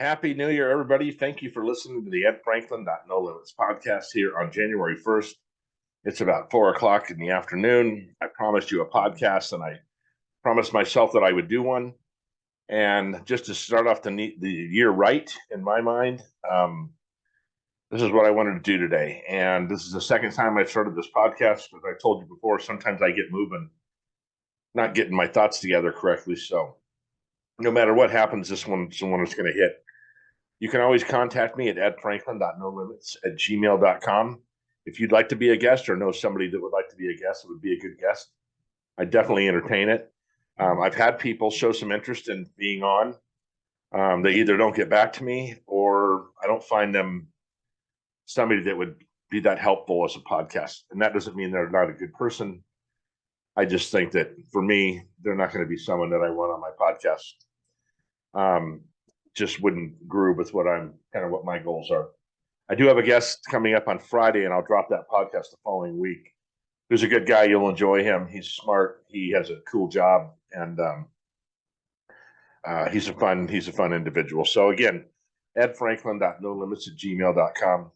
Happy New Year, everybody. Thank you for listening to the Ed Franklin No Limits podcast here on January 1st. It's about 4 o'clock in the afternoon. I promised you a podcast and I promised myself that I would do one. And just to start off the year right, in my mind, this is what I wanted to do today. And this is the second time I've started this podcast. As I told you before, sometimes I get moving, not getting my thoughts together correctly. So no matter what happens, this one is going to hit. You can always contact me at edfranklin.nolimits@gmail.com. If you'd like to be a guest or know somebody that would like to be a guest, it would be a good guest. I definitely entertain it. I've had people show some interest in being on. They either don't get back to me or I don't find them somebody that would be that helpful as a podcast. And that doesn't mean they're not a good person. I just think that for me, they're not going to be someone that I want on my podcast. Just wouldn't groove with what my goals are. I do have a guest coming up on Friday, and I'll drop that podcast the following week. Who's a good guy. You'll enjoy him. He's smart. He has a cool job, and he's a fun individual. So again, edfranklin.nolimits@gmail.com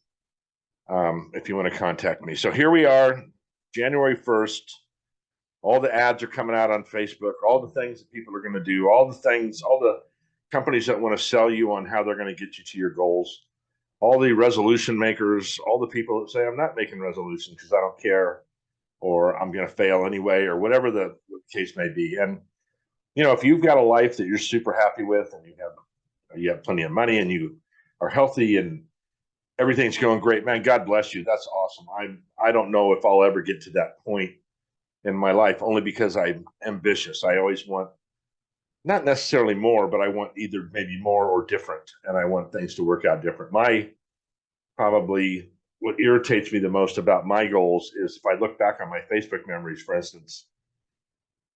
if you want to contact me. So here we are, January 1st. All the ads are coming out on Facebook, all the things that people are going to do, all the companies that want to sell you on how they're going to get you to your goals, all the resolution makers, all the people that say, I'm not making resolutions because I don't care, or I'm going to fail anyway, or whatever the case may be. And, if you've got a life that you're super happy with and you have plenty of money and you are healthy and everything's going great, man, God bless you. That's awesome. I don't know if I'll ever get to that point in my life, only because I'm ambitious. I always want not necessarily more, but I want either maybe more or different. And I want things to work out different. Probably what irritates me the most about my goals is if I look back on my Facebook memories, for instance,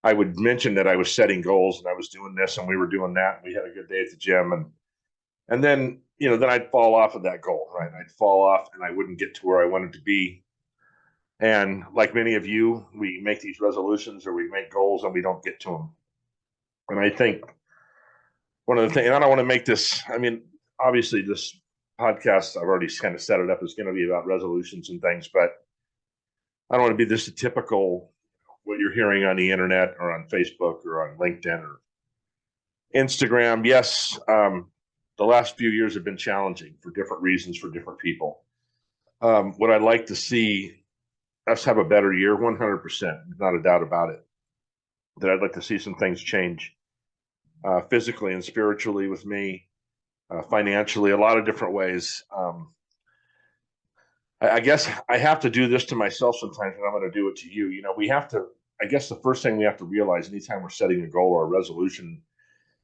I would mention that I was setting goals and I was doing this and we were doing that. And we had a good day at the gym. And then, then I'd fall off of that goal, right? I'd fall off and I wouldn't get to where I wanted to be. And like many of you, we make these resolutions or we make goals and we don't get to them. And I think one of the things, and I don't want to make this, obviously this podcast, I've already kind of set it up, is going to be about resolutions and things, but I don't want to be this typical, what you're hearing on the internet or on Facebook or on LinkedIn or Instagram. Yes, the last few years have been challenging for different reasons for different people. What I'd like to see us have a better year, 100%, not a doubt about it. That I'd like to see some things change physically and spiritually with me, financially, a lot of different ways. I guess I have to do this to myself sometimes, and I'm going to do it to you. I guess the first thing we have to realize anytime we're setting a goal or a resolution,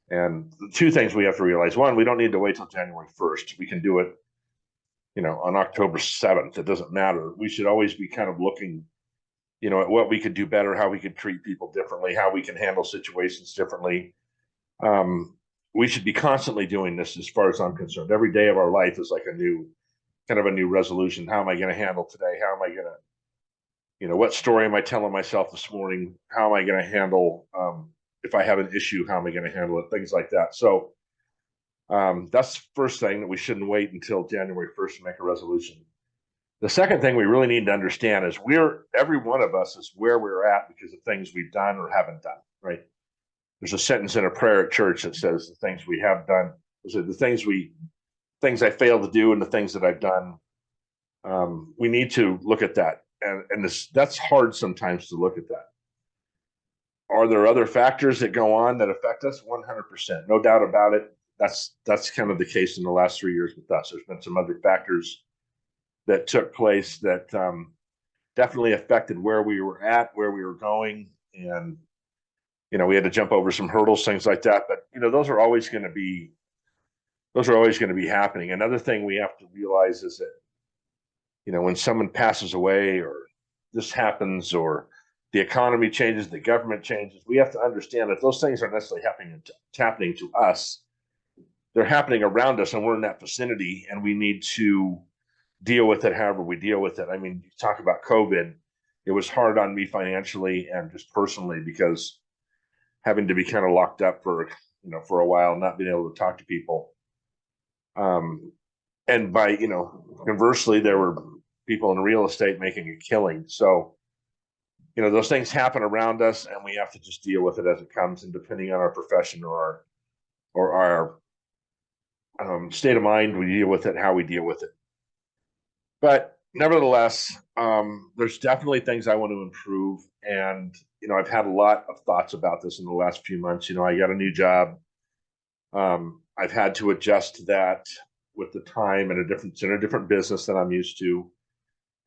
and the two things we have to realize: one, we don't need to wait till January 1st. We can do it, on October 7th. It doesn't matter. We should always be kind of looking at what we could do better, how we could treat people differently, how we can handle situations differently. We should be constantly doing this as far as I'm concerned. Every day of our life is like a new resolution. How am I going to handle today? How am I going to, what story am I telling myself this morning? How am I going to handle, if I have an issue, how am I going to handle it? Things like that. So that's the first thing, that we shouldn't wait until January 1st to make a resolution. The second thing we really need to understand is every one of us is where we're at because of things we've done or haven't done, right? There's a sentence in a prayer at church that says the things we have done, the things I failed to do and the things that I've done. We need to look at that. And that's hard sometimes to look at that. Are there other factors that go on that affect us? 100%, no doubt about it. That's kind of the case in the last 3 years with us. There's been some other factors that took place that definitely affected where we were at, where we were going. And, we had to jump over some hurdles, things like that. But, those are always going to be happening. Another thing we have to realize is that, when someone passes away or this happens or the economy changes, the government changes, we have to understand that those things aren't necessarily happening to us. They're happening around us and we're in that vicinity, and we need to deal with it however we deal with it. You talk about COVID. It was hard on me financially and just personally because having to be kind of locked up for a while, not being able to talk to people. And by, conversely, there were people in real estate making a killing. So, those things happen around us, and we have to just deal with it as it comes. And depending on our profession or our state of mind, we deal with it how we deal with it. But nevertheless, there's definitely things I want to improve. And, I've had a lot of thoughts about this in the last few months. I got a new job. I've had to adjust to that with the time and it's in a different business than I'm used to,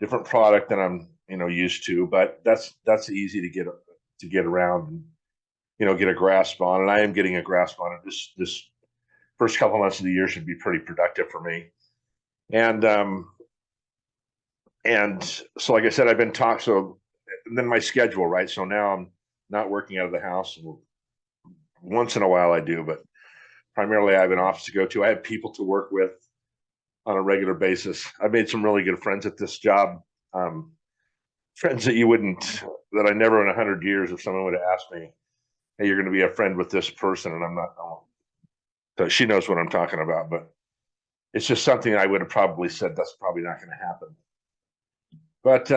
different product than I'm, used to, but that's easy to get around and, get a grasp on. And I am getting a grasp on it. This first couple of months of the year should be pretty productive for me. And so, like I said, I've been talking. So then my schedule, right? So now I'm not working out of the house. Once in a while I do, but primarily I have an office to go to. I have people to work with on a regular basis. I've made some really good friends at this job. Friends that I never in 100 years, if someone would have asked me, hey, you're going to be a friend with this person, and I'm not. So she knows what I'm talking about, but it's just something I would have probably said that's probably not going to happen. But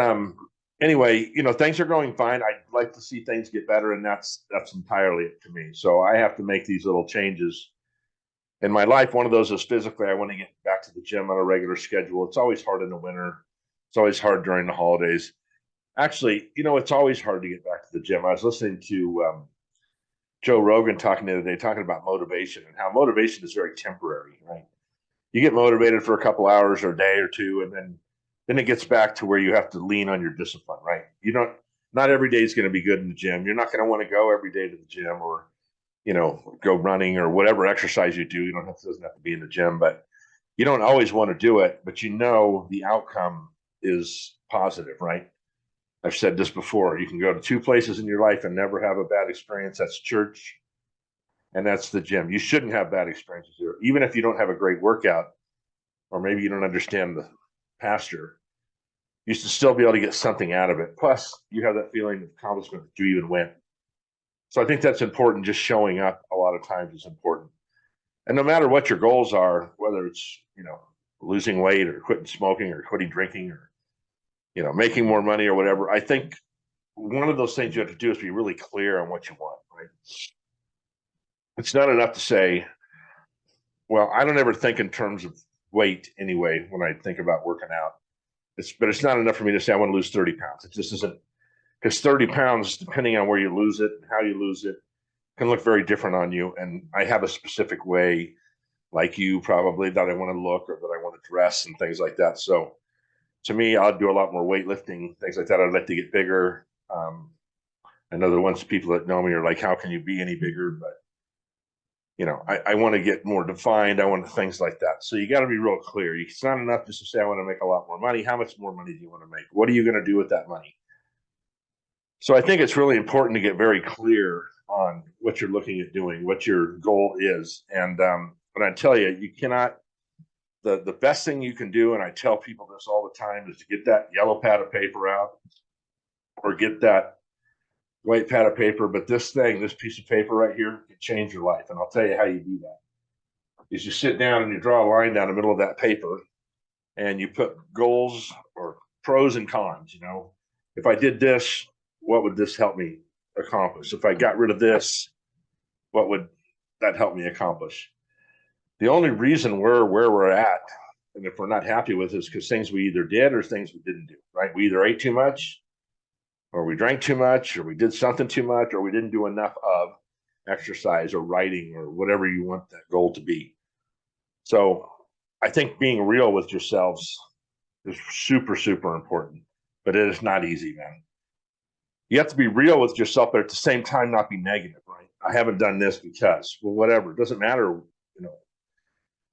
anyway, things are going fine. I'd like to see things get better, and that's entirely up to me. So I have to make these little changes in my life. One of those is physically. I want to get back to the gym on a regular schedule. It's always hard in the winter. It's always hard during the holidays. Actually, it's always hard to get back to the gym. I was listening to Joe Rogan talking the other day, talking about motivation and how motivation is very temporary, right? You get motivated for a couple hours or a day or two, and then it gets back to where you have to lean on your discipline, right? Not every day is going to be good in the gym. You're not going to want to go every day to the gym or, go running or whatever exercise you do. Doesn't have to be in the gym, but you don't always want to do it, but the outcome is positive, right? I've said this before. You can go to two places in your life and never have a bad experience. That's church and that's the gym. You shouldn't have bad experiences there. Even if you don't have a great workout, or maybe you don't understand the pastor, you should still be able to get something out of it. Plus, you have that feeling of accomplishment that you even win. So I think that's important. Just showing up a lot of times is important. And no matter what your goals are, whether it's, losing weight or quitting smoking or quitting drinking or, making more money or whatever, I think one of those things you have to do is be really clear on what you want, right? It's not enough to say, well, I don't ever think in terms of weight anyway when I think about working out. But it's not enough for me to say I want to lose 30 pounds. It just isn't, because 30 pounds, depending on where you lose it and how you lose it, can look very different on you. And I have a specific way, like you probably, that I want to look or that I want to dress and things like that. So to me, I'll do a lot more weightlifting, things like that. I'd like to get bigger. I know the ones people that know me are like, how can you be any bigger? But I want to get more defined. I want things like that. So you got to be real clear. It's not enough just to say, I want to make a lot more money. How much more money do you want to make? What are you going to do with that money? So I think it's really important to get very clear on what you're looking at doing, what your goal is. And but I tell you, you cannot, the best thing you can do, and I tell people this all the time, is to get that yellow pad of paper out or get that white pad of paper. But this piece of paper right here can change your life. And I'll tell you how you do that. Is you sit down and you draw a line down the middle of that paper and you put goals or pros and cons. If I did this, what would this help me accomplish? If I got rid of this, what would that help me accomplish? The only reason we're where we're at, and if we're not happy with it, is because things we either did or things we didn't do, right? We either ate too much, or we drank too much, or we did something too much, or we didn't do enough of exercise or writing or whatever you want that goal to be. So I think being real with yourselves is super, super important, but it is not easy, man. You have to be real with yourself, but at the same time, not be negative, right? I haven't done this because, well, whatever. It doesn't matter,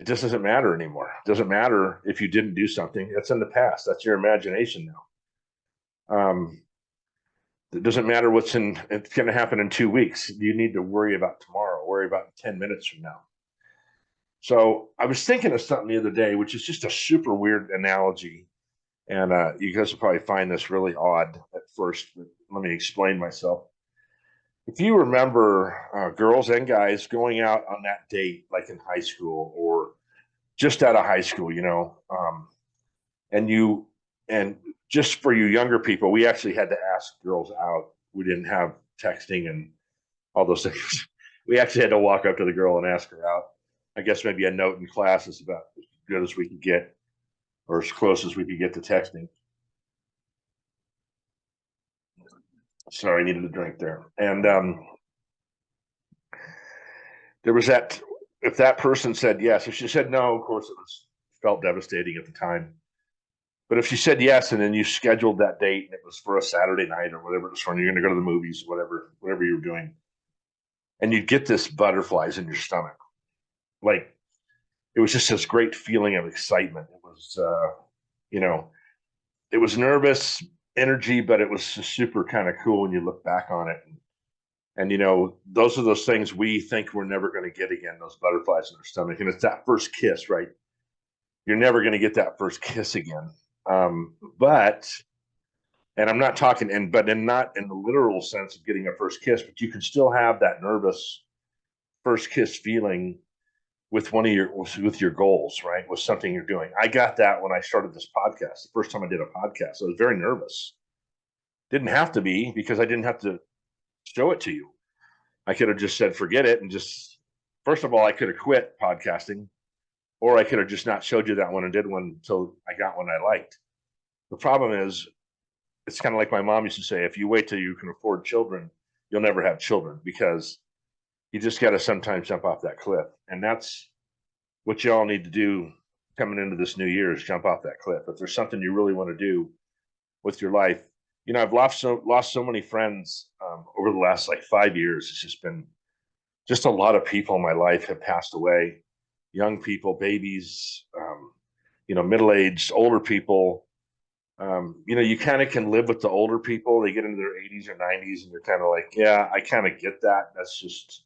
it just doesn't matter anymore. It doesn't matter if you didn't do something. That's in the past. That's your imagination now. It doesn't matter it's going to happen in 2 weeks. You need to worry about tomorrow, worry about 10 minutes from now. So I was thinking of something the other day, which is just a super weird analogy. And you guys will probably find this really odd at first, but let me explain myself. If you remember girls and guys going out on that date, like in high school, or just out of high school, and and just for you younger people, we actually had to ask girls out. We didn't have texting and all those things. We actually had to walk up to the girl and ask her out. I guess maybe a note in class is about as good as we could get, or as close as we could get to texting. Sorry, I needed a drink there. And there was that. If that person said yes, if she said no, of course it was felt devastating at the time. But if she said yes, and then you scheduled that date, and it was for a Saturday night or whatever it was for, and you're going to go to the movies, whatever you were doing, and you'd get this butterflies in your stomach, like it was just this great feeling of excitement. It was, you know, it was nervous energy, but it was super kind of cool when you look back on it. And those are those things we think we're never going to get again, those butterflies in our stomach. And it's that first kiss, right? You're never going to get that first kiss again. But, and I'm not talking but not in the literal sense of getting a first kiss, but you can still have that nervous first kiss feeling with with your goals, right? With something you're doing. I got that when I started this podcast. The first time I did a podcast, I was very nervous. Didn't have to be, because I didn't have to show it to you. I could have just said, forget it. And just, first of all, I could have quit podcasting, or I could have just not showed you that one and did one until I got one I liked. The problem is, it's kind of like my mom used to say, if you wait till you can afford children, you'll never have children, because you just got to sometimes jump off that cliff. And that's what you all need to do coming into this new year, is jump off that cliff. If there's something you really want to do with your life, I've lost so many friends over the last like 5 years. It's just been just a lot of people in my life have passed away. Young people, babies, middle-aged, older people. You kind of can live with the older people. They get into their 80s or 90s, and you're kind of like, yeah, I kind of get that. That's just,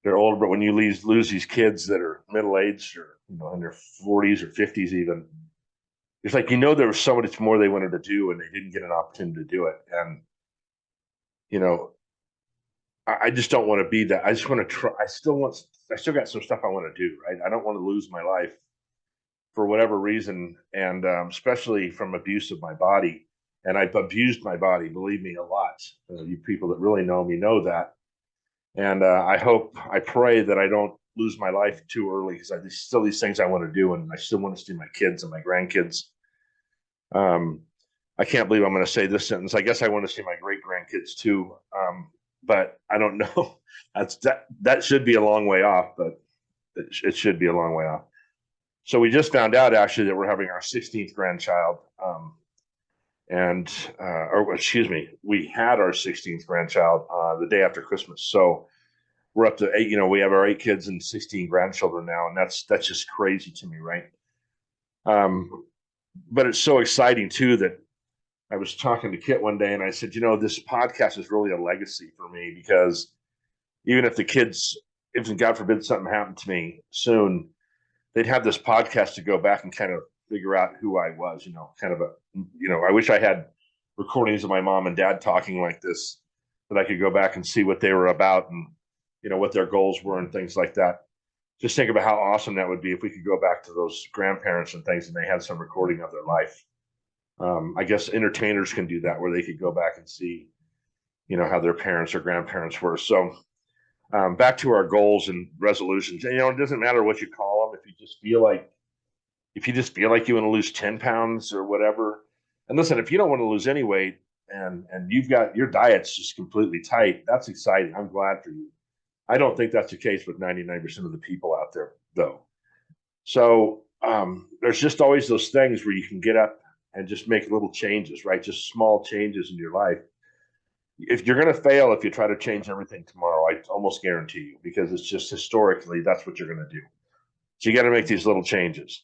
they're older. But when you lose these kids that are middle-aged, or in their 40s or 50s even, it's like, there was so much more they wanted to do, and they didn't get an opportunity to do it. And I just don't want to be that. I just want to try. I still got some stuff I want to do, right? I don't want to lose my life for whatever reason, and especially from abuse of my body. And I've abused my body, believe me, a lot. You people that really know me know that. And I pray that I don't lose my life too early, because there's still these things I want to do, and I still want to see my kids and my grandkids. I can't believe I'm going to say this sentence. I guess I want to see my great grandkids too. But I don't know. That should be a long way off, but it should be a long way off. So we just found out actually that we're having our 16th grandchild. We had our 16th grandchild the day after Christmas. So we're up to 8. We have our 8 kids and 16 grandchildren now, and that's just crazy to me, right? But it's so exciting too that I was talking to Kit one day, and I said, this podcast is really a legacy for me, because even if the kids, if God forbid something happened to me soon, they'd have this podcast to go back and kind of figure out who I was, I wish I had recordings of my mom and dad talking like this, that I could go back and see what they were about, and, what their goals were and things like that. Just think about how awesome that would be if we could go back to those grandparents and things, and they had some recording of their life. I guess entertainers can do that, where they could go back and see, how their parents or grandparents were. So back to our goals and resolutions. And, it doesn't matter what you call them. If you just feel like you want to lose 10 pounds or whatever. And listen, if you don't want to lose any weight, and you've got your diet's just completely tight, that's exciting. I'm glad for you. I don't think that's the case with 99% of the people out there, though. So there's just always those things where you can get up and just make little changes, right? Just small changes in your life. If you're going to fail, if you try to change everything tomorrow, I almost guarantee you, because it's just historically, that's what you're going to do. So you got to make these little changes.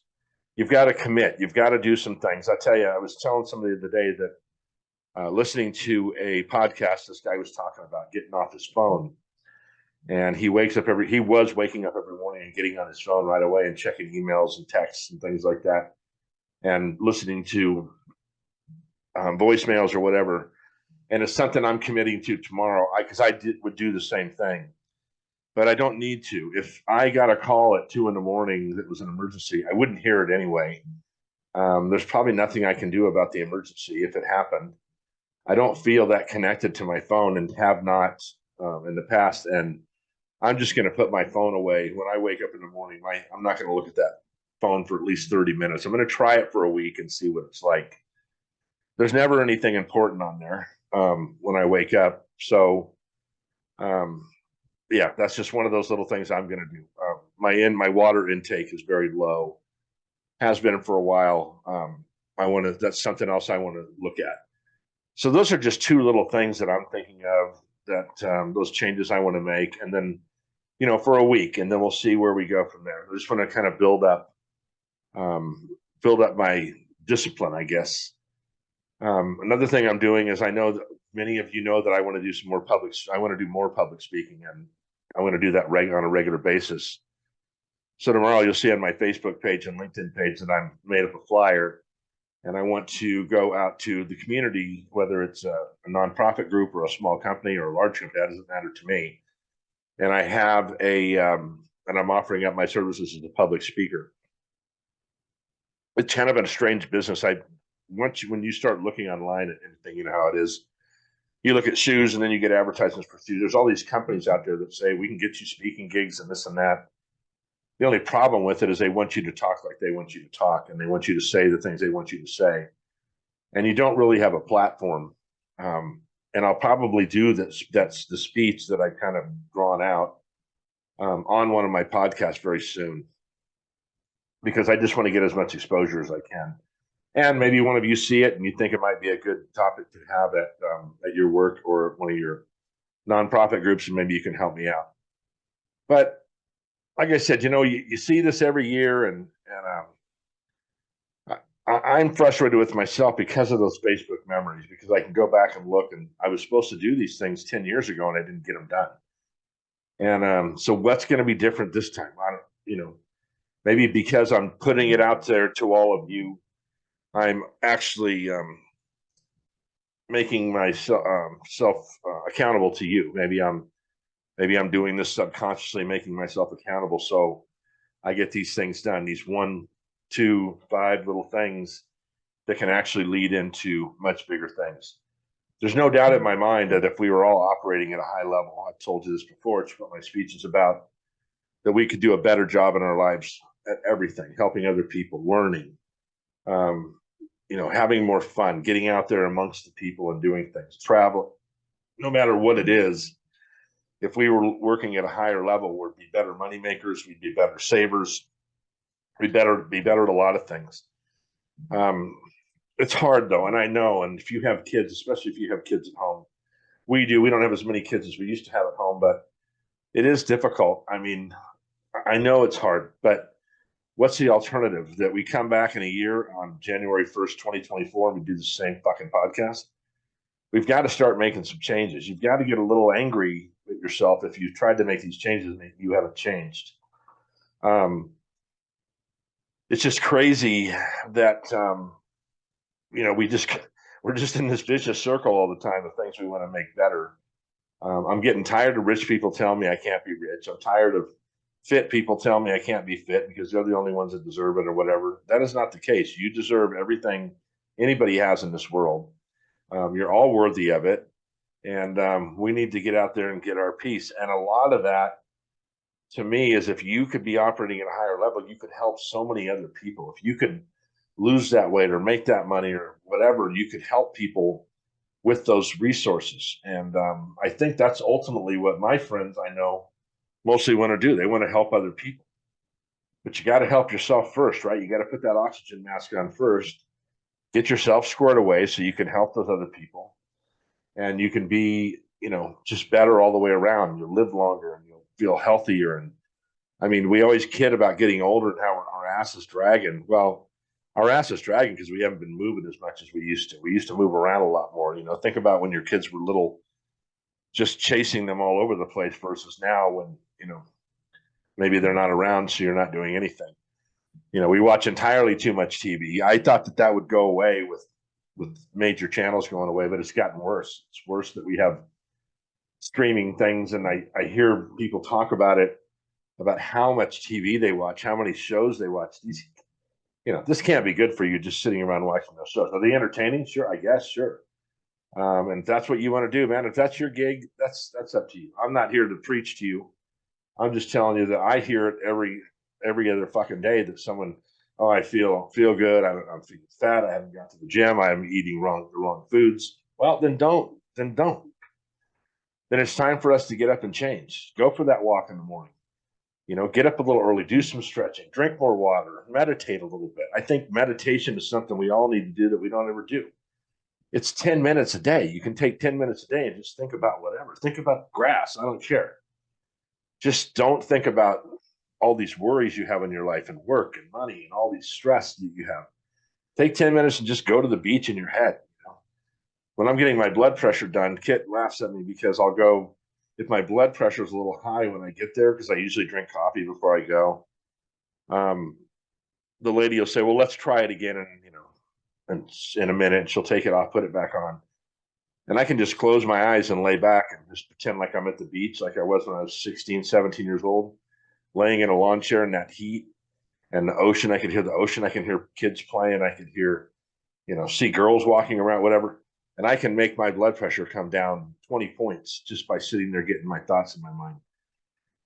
You've got to commit. You've got to do some things. I tell you, I was telling somebody the other day that listening to a podcast, this guy was talking about getting off his phone. And he was waking up every morning and getting on his phone right away and checking emails and texts and things like that, and listening to voicemails or whatever. And it's something I'm committing to tomorrow, because I would do the same thing. but I don't need to. If I got a call at 2 a.m. that was an emergency, I wouldn't hear it anyway. There's probably nothing I can do about the emergency if it happened. I don't feel that connected to my phone and have not in the past. And I'm just going to put my phone away when I wake up in the morning. I'm not going to look at that phone for at least 30 minutes. I'm going to try it for a week and see what it's like. There's never anything important on there when I wake up. So, yeah, that's just one of those little things I'm going to do. My water intake is very low, has been for a while. That's something else I want to look at. So those are just two little things that I'm thinking of, that those changes I want to make. And then, for a week, and then we'll see where we go from there. I just want to kind of build up my discipline, I guess. Another thing I'm doing is, I know that many of you know that I want to do I want to do more public speaking, and I want to do that on a regular basis. So tomorrow you'll see on my Facebook page and LinkedIn page that I'm made up a flyer, and I want to go out to the community, whether it's a nonprofit group or a small company or a large company, that doesn't matter to me. And I have and I'm offering up my services as a public speaker. It's kind of a strange business. When you start looking online at anything, you know how it is. You look at shoes and then you get advertisements for shoes. There's all these companies out there that say, we can get you speaking gigs and this and that. The only problem with it is they want you to talk like they want you to talk, and they want you to say the things they want you to say. And you don't really have a platform. And I'll probably do this. That's the speech that I kind of drawn out on one of my podcasts very soon, because I just want to get as much exposure as I can. And maybe one of you see it and you think it might be a good topic to have at your work or one of your nonprofit groups, and maybe you can help me out. But like I said, you see this every year, and I'm frustrated with myself because of those Facebook memories, because I can go back and look, and I was supposed to do these things 10 years ago and I didn't get them done. And so what's going to be different this time? Maybe because I'm putting it out there to all of you, I'm actually making myself accountable to you. Maybe I'm doing this subconsciously, making myself accountable, so I get these things done. These 1, 2, 5 little things that can actually lead into much bigger things. There's no doubt in my mind that if we were all operating at a high level, I've told you this before, it's what my speech is about, that we could do a better job in our lives at everything, helping other people, learning, having more fun, getting out there amongst the people and doing things, travel, no matter what it is. If we were working at a higher level, we'd be better money makers, we'd be better savers, we'd be better at a lot of things. It's hard though, and I know, and if you have kids, especially if you have kids at home, we don't have as many kids as we used to have at home, but it is difficult. I mean, I know it's hard, but what's the alternative? That we come back in a year on January 1st, 2024, and we do the same fucking podcast? We've got to start making some changes. You've got to get a little angry with yourself if you've tried to make these changes and you haven't changed. It's just crazy that we're just in this vicious circle all the time of things we want to make better. I'm getting tired of rich people telling me I can't be rich. I'm tired of fit people telling me I can't be fit because they're the only ones that deserve it or whatever. That is not the case. You deserve everything anybody has in this world. You're all worthy of it. And we need to get out there and get our piece. And a lot of that, to me, is if you could be operating at a higher level, you could help so many other people. If you could lose that weight or make that money or whatever, you could help people with those resources. And I think that's ultimately what my friends I know mostly want to do. They want to help other people. But you got to help yourself first, right? You got to put that oxygen mask on first, get yourself squared away so you can help those other people. And you can be, just better all the way around. You'll live longer and you'll feel healthier. And I mean, we always kid about getting older and how our ass is dragging. Well, our ass is dragging because we haven't been moving as much as we used to. We used to move around a lot more. Think about when your kids were little, just chasing them all over the place versus now when, maybe they're not around, so you're not doing anything. We watch entirely too much TV. I thought that would go away with major channels going away, but it's gotten worse. It's worse that we have streaming things, and I hear people talk about it, about how much TV they watch, how many shows they watch. These, this can't be good for you just sitting around watching those shows. Are they entertaining? Sure, I guess, sure. And if that's what you want to do, man, if that's your gig, that's up to you. I'm not here to preach to you. I'm just telling you that I hear it every other fucking day that someone, oh, I feel good. I'm feeling fat. I haven't got to the gym. I'm eating the wrong foods. Well, then don't. Then it's time for us to get up and change. Go for that walk in the morning. Get up a little early, do some stretching, drink more water, meditate a little bit. I think meditation is something we all need to do that we don't ever do. It's 10 minutes a day. You can take 10 minutes a day and just think about whatever. Think about grass. I don't care. Just don't think about all these worries you have in your life and work and money and all these stress that you have. Take 10 minutes and just go to the beach in your head. When I'm getting my blood pressure done, Kit laughs at me because I'll go, if my blood pressure is a little high when I get there, because I usually drink coffee before I go, the lady will say, well, let's try it again. And in a minute, she'll take it off, put it back on. And I can just close my eyes and lay back and just pretend like I'm at the beach, like I was when I was 16, 17 years old, laying in a lawn chair in that heat and the ocean. I could hear the ocean. I can hear kids playing. I could hear, see girls walking around, whatever. And I can make my blood pressure come down 20 points just by sitting there getting my thoughts in my mind.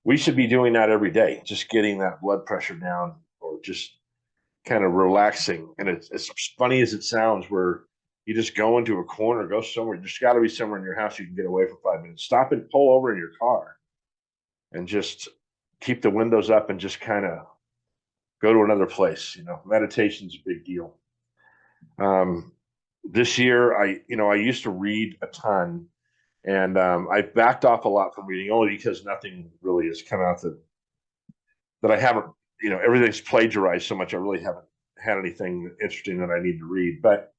We should be doing that every day, just getting that blood pressure down, or just kind of relaxing. And it's as funny as it sounds, where you just go into a corner, go somewhere. There's got to be somewhere in your house you can get away for 5 minutes. Stop and pull over in your car and just keep the windows up and just kind of go to another place. Meditation's a big deal. This year, I used to read a ton, and I backed off a lot from reading, only because nothing really has come out that I haven't, everything's plagiarized so much. I really haven't had anything interesting that I need to read. But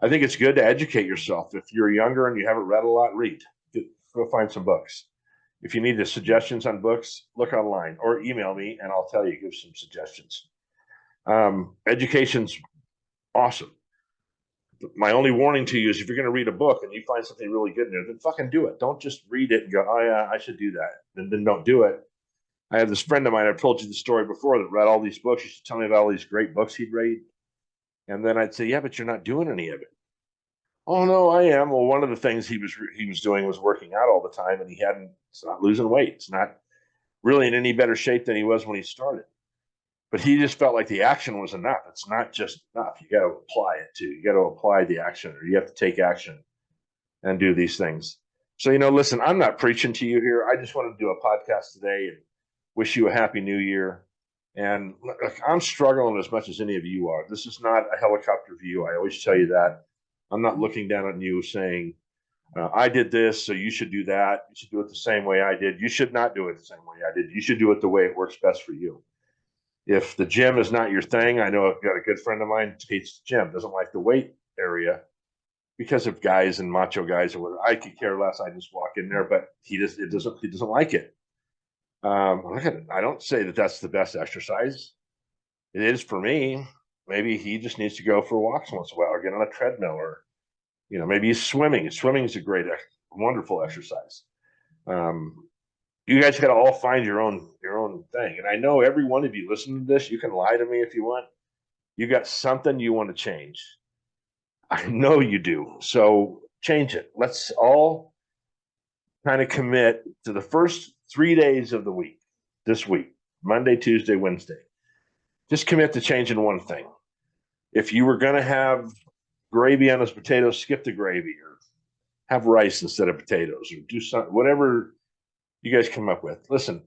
I think it's good to educate yourself. If you're younger and you haven't read a lot, read. Go find some books. If you need the suggestions on books, look online or email me and I'll tell you, give some suggestions. Education's awesome. My only warning to you is if you're going to read a book and you find something really good in there, then fucking do it. Don't just read it and go, oh yeah, I should do that. And then don't do it. I have this friend of mine, I've told you the story before, that read all these books. He used to tell me about all these great books he'd read. And then I'd say, yeah, but you're not doing any of it. Oh no, I am. Well, one of the things he was doing was working out all the time, and it's not losing weight. It's not really in any better shape than he was when he started. But he just felt like the action was enough. It's not just enough. You got to apply it too. You got to apply the action, or you have to take action and do these things. So, listen, I'm not preaching to you here. I just wanted to do a podcast today and wish you a happy new year. And look, I'm struggling as much as any of you are. This is not a helicopter view. I always tell you that. I'm not looking down on you saying, I did this, so you should do that. You should do it the same way I did. You should not do it the same way I did. You should do it the way it works best for you. If the gym is not your thing, I know I've got a good friend of mine who hates the gym, doesn't like the weight area because of guys and macho guys or whatever. I could care less. I just walk in there, but he doesn't like it. I don't say that that's the best exercise. It is for me. Maybe he just needs to go for walks once in a while, or get on a treadmill, or maybe he's swimming. Swimming is a great, wonderful exercise. You guys got to all find your own thing. And I know every one of you listening to this, you can lie to me if you want. You got something you want to change. I know you do. So change it. Let's all kind of commit to the first 3 days of the week, this week, Monday, Tuesday, Wednesday. Just commit to changing one thing. If you were going to have gravy on those potatoes, skip the gravy, or have rice instead of potatoes, or do something, whatever you guys come up with. Listen,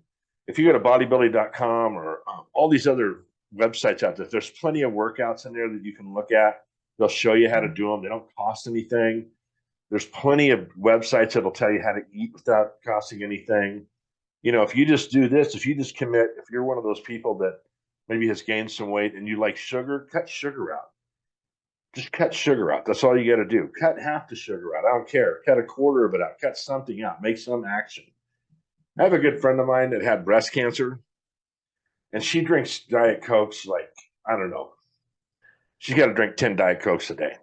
if you go to bodybuilding.com or all these other websites out there, there's plenty of workouts in there that you can look at. They'll show you how to do them. They don't cost anything. There's plenty of websites that'll tell you how to eat without costing anything. If you just do this, if you just commit, if you're one of those people that maybe has gained some weight and you like sugar, cut sugar out. Just cut sugar out. That's all you got to do. Cut half the sugar out. I don't care. Cut a quarter of it out. Cut something out. Make some action. I have a good friend of mine that had breast cancer, and she drinks Diet Cokes like, I don't know. She's got to drink 10 Diet Cokes a day.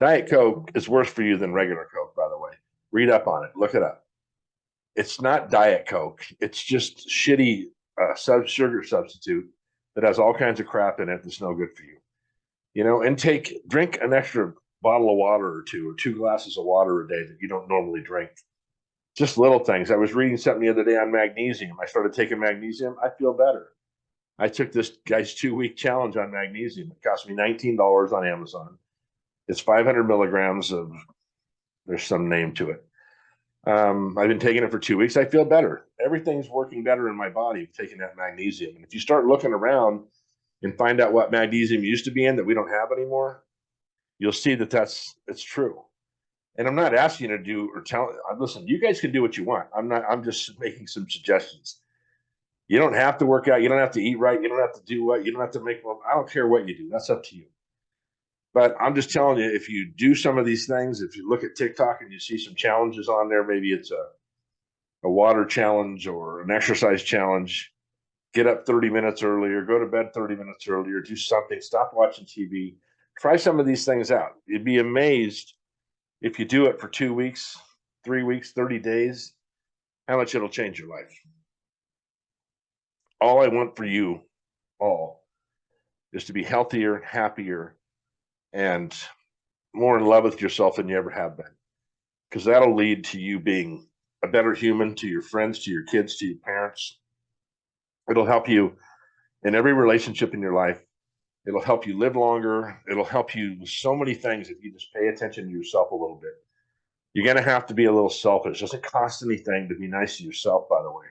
Diet Coke is worse for you than regular Coke, by the way. Read up on it. Look it up. It's not Diet Coke. It's just shitty sugar substitute that has all kinds of crap in it that's no good for you. And drink an extra bottle of water or 2 glasses of water a day that you don't normally drink. Just little things. I was reading something the other day on magnesium. I started taking magnesium. I feel better. I took this guy's 2-week challenge on magnesium. It cost me $19 on Amazon. It's 500 milligrams of, there's some name to it. I've been taking it for 2 weeks. I feel better. Everything's working better in my body taking that magnesium. And if you start looking around and find out what magnesium used to be in that we don't have anymore, you'll see that it's true. And I'm not asking you to do or tell. Listen, you guys can do what you want. I'm just making some suggestions. You don't have to work out. You don't have to eat right. You don't have to do what. You don't have to make. I don't care what you do. That's up to you. But I'm just telling you, if you do some of these things, if you look at TikTok and you see some challenges on there, maybe it's a water challenge or an exercise challenge, get up 30 minutes earlier, go to bed 30 minutes earlier, do something, stop watching TV, try some of these things out. You'd be amazed if you do it for 2 weeks, 3 weeks, 30 days, how much it'll change your life. All I want for you all is to be healthier, happier, and more in love with yourself than you ever have been. Because that'll lead to you being a better human to your friends, to your kids, to your parents. It'll help you in every relationship in your life. It'll help you live longer. It'll help you with so many things if you just pay attention to yourself a little bit. You're going to have to be a little selfish. It doesn't cost anything to be nice to yourself, by the way.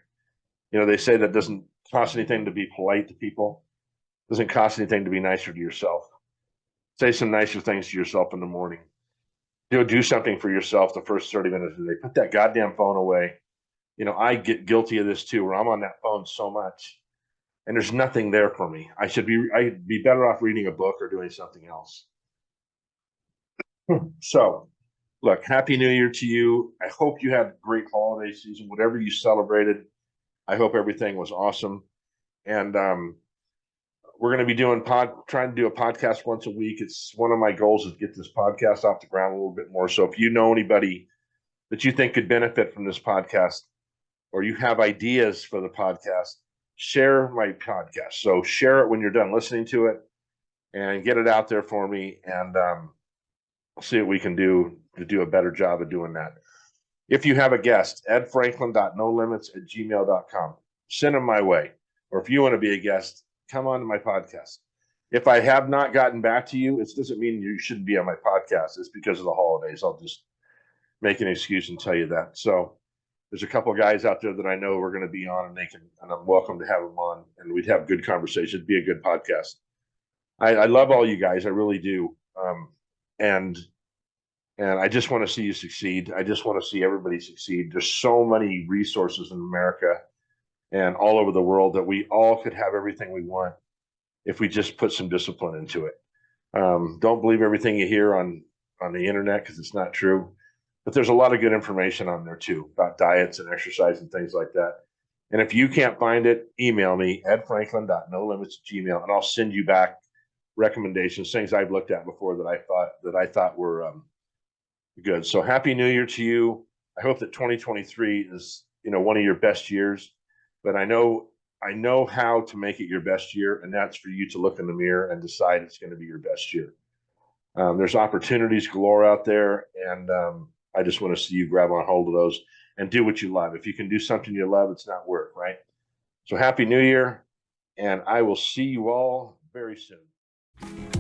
They say that doesn't cost anything to be polite to people. It doesn't cost anything to be nicer to yourself. Say some nicer things to yourself in the morning. Do something for yourself the first 30 minutes of the day. Put that goddamn phone away. I get guilty of this too, where I'm on that phone so much. And there's nothing there for me. I'd be better off reading a book or doing something else. So, look, Happy New Year to you. I hope you had a great holiday season, whatever you celebrated. I hope everything was awesome. And we're going to be trying to do a podcast once a week. It's one of my goals is to get this podcast off the ground a little bit more. So if you know anybody that you think could benefit from this podcast, or you have ideas for the podcast, share my podcast. So share it when you're done listening to it and get it out there for me. And see what we can do to do a better job of doing that. If you have a guest, edfranklin.nolimits@gmail.com. Send them my way. Or if you want to be a guest, come on to my podcast. If I have not gotten back to you, it doesn't mean you shouldn't be on my podcast. It's because of the holidays. I'll just make an excuse and tell you that. So there's a couple of guys out there that I know we're going to be on, and I'm welcome to have them on, and we'd have good conversation. It'd be a good podcast. I love all you guys. I really do. And I just want to see you succeed. I just want to see everybody succeed. There's so many resources in America and all over the world that we all could have everything we want if we just put some discipline into it. Don't believe everything you hear on the internet, because it's not true. But there's a lot of good information on there too about diets and exercise and things like that. And if you can't find it, email me, edfranklin.nolimits@gmail, and I'll send you back recommendations, things I've looked at before that I thought were good. So Happy New Year to you. I hope that 2023 is one of your best years. But I know how to make it your best year, and that's for you to look in the mirror and decide it's going to be your best year. There's opportunities galore out there, and I just want to see you grab on hold of those and do what you love. If you can do something you love, it's not work, right? So Happy New Year, and I will see you all very soon.